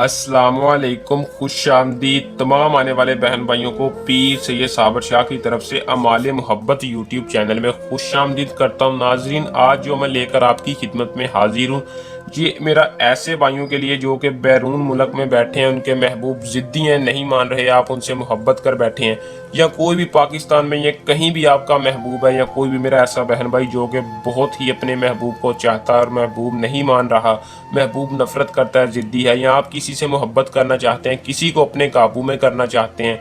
अस्सलाम वालेकुम, खुश आमदीद तमाम आने वाले बहन भाइयों को पीर सैयद साबर शाह की तरफ से अमाल मोहब्बत यूट्यूब चैनल में खुश आमदीद करता हूँ। नाजरीन, आज जो मैं लेकर आपकी खिदमत में हाजिर हूँ, ये मेरा ऐसे भाइयों के लिए जो कि बैरून मुल्क में बैठे हैं, उनके महबूब ज़िद्दी हैं, नहीं मान रहे, आप उनसे मोहब्बत कर बैठे हैं, या कोई भी पाकिस्तान में या कहीं भी आपका महबूब है, या कोई भी मेरा ऐसा बहन भाई जो कि बहुत ही अपने महबूब को चाहता है और महबूब नहीं मान रहा, महबूब नफरत करता है, ज़िद्दी है, या आप किसी से मोहब्बत करना चाहते हैं, किसी को अपने काबू में करना चाहते हैं,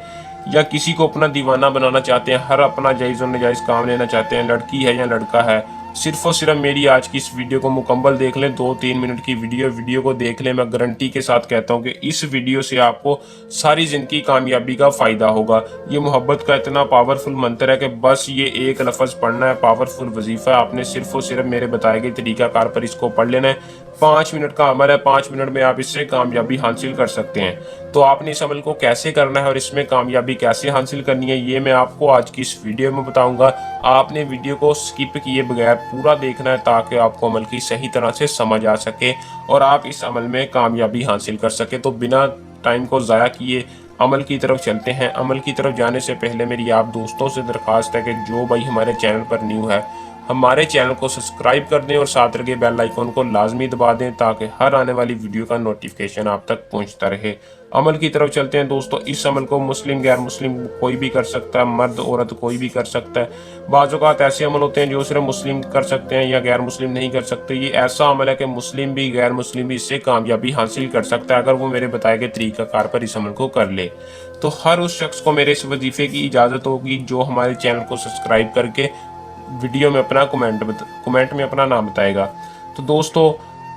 या किसी को अपना दीवाना बनाना चाहते हैं, हर अपना जायज़ और नाजायज़ काम लेना चाहते हैं, लड़की है या लड़का है, सिर्फ और सिर्फ मेरी आज की इस वीडियो को मुकम्मल देख लें। 2-3 मिनट की वीडियो को देख लें। मैं गारंटी के साथ कहता हूं कि इस वीडियो से आपको सारी ज़िंदगी कामयाबी का फ़ायदा होगा। ये मोहब्बत का इतना पावरफुल मंत्र है कि बस ये एक लफ्ज़ पढ़ना है, पावरफुल वजीफ़ा है। आपने सिर्फ और सिर्फ मेरे बताए गए तरीक़ाकार पर इसको पढ़ लेना है। 5 मिनट का अमल है, 5 मिनट में आप इससे कामयाबी हासिल कर सकते हैं। तो आपने इस अमल को कैसे करना है और इसमें कामयाबी कैसे हासिल करनी है, ये मैं आपको आज की इस वीडियो में बताऊंगा। आपने वीडियो को स्किप किए बगैर पूरा देखना है ताकि आपको अमल की सही तरह से समझ आ सके और आप इस अमल में कामयाबी हासिल कर सके। तो बिना टाइम को ज़ाया किए अमल की तरफ चलते हैं। अमल की तरफ जाने से पहले मेरी आप दोस्तों से दरख्वास्त है कि जो भाई हमारे चैनल पर न्यू है, हमारे चैनल को सब्सक्राइब कर दें और साथ लगे बेल आइकन को लाजमी दबा दें ताकि हर आने वाली वीडियो का नोटिफिकेशन आप तक पहुंचता रहे। अमल की तरफ चलते हैं दोस्तों। इस अमल को मुस्लिम गैर मुस्लिम कोई भी कर सकता है, मर्द औरत कोई भी कर सकता है। बाज़ औक़ात ऐसे अमल होते हैं जो सिर्फ मुस्लिम कर सकते हैं या गैर मुस्लिम नहीं कर सकते। ये ऐसा अमल है कि मुस्लिम भी गैर मुस्लिम भी इससे कामयाबी हासिल कर सकता है अगर वो मेरे बताए गए तरीक़ाकार पर इस अमल को कर ले। तो हर उस शख्स को मेरे इस वजीफे की इजाज़त होगी जो हमारे चैनल को सब्सक्राइब करके वीडियो में अपना कमेंट में अपना नाम बताएगा। तो दोस्तों,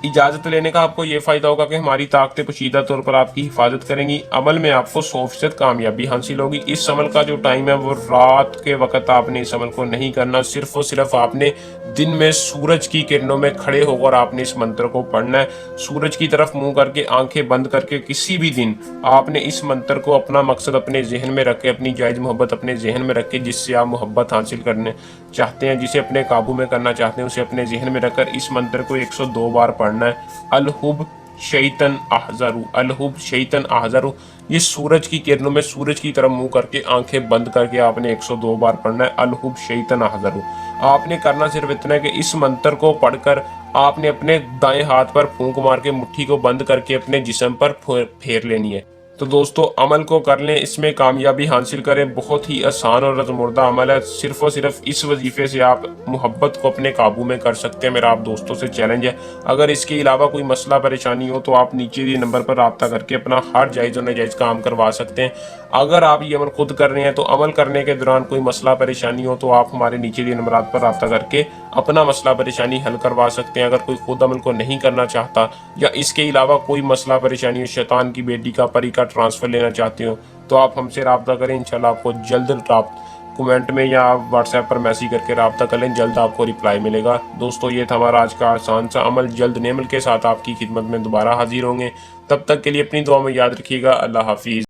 इजाज़त लेने का आपको ये फ़ायदा होगा कि हमारी ताकतें पोशीदा तौर पर आपकी हिफाजत करेंगी। अमल में आपको 100% कामयाबी हासिल होगी। इस अमल का जो टाइम है वो रात के वक्त आपने इस अमल को नहीं करना। सिर्फ और सिर्फ आपने दिन में सूरज की किरणों में खड़े होकर आपने इस मंत्र को पढ़ना है। सूरज की तरफ मुंह करके, आंखें बंद करके किसी भी दिन आपने इस मंत्र को अपना मकसद अपने जहन में रख के, अपनी जायज़ मोहब्बत अपने जहन में रख के, जिससे आप मोहब्बत हासिल करने चाहते हैं, जिसे अपने काबू में करना चाहते हैं, उसे अपने जहन में रखकर इस मंत्र को 102 बार पढ़ना है। अलहुब शैतन अहज़रु, अलहुब शैतन अहज़रु। ये सूरज की किरणों में सूरज की तरफ मुंह करके, आंखें बंद करके आपने 102 बार पढ़ना है। अलहुब शैतन अहज़रु। आपने करना सिर्फ इतना है कि इस मंत्र को पढ़कर आपने अपने दाएं हाथ पर फूंक मार के मुट्ठी को बंद करके अपने जिस्म पर फेर लेनी है। तो दोस्तों, अमल को कर लें, इसमें कामयाबी हासिल करें। बहुत ही आसान और रज़मुर्दा अमल है। सिर्फ और सिर्फ इस वजीफे से आप मोहब्बत को अपने काबू में कर सकते हैं। मेरा आप दोस्तों से चैलेंज है। अगर इसके अलावा कोई मसला परेशानी हो तो आप नीचे दिए नंबर पर रब्ता करके अपना हर जायज़ और नाजायज़ काम करवा सकते हैं। अगर आप ये अमल खुद कर रहे हैं तो अमल करने के दौरान कोई मसला परेशानी हो तो आप हमारे नीचे दिए नंबर पर रब्ता करके अपना मसला परेशानी हल करवा सकते हैं। अगर कोई खुद अमल को नहीं करना चाहता या इसके अलावा कोई मसला परेशानी हो, शैतान की बेटी का, परी का ट्रांसफ़र लेना चाहते हो, तो आप हमसे रब्ता करें। इंशाल्लाह आपको जल्द कमेंट में या व्हाट्सएप पर मैसेज करके रब्ता कर लें, जल्द आपको रिप्लाई मिलेगा। दोस्तों, ये था हमारा आज का आसान सा अमल। जल्द नए अमल के साथ आपकी खिदमत में दोबारा हाजिर होंगे। तब तक के लिए अपनी दुआ में याद रखिएगा। अल्लाह हाफिज़।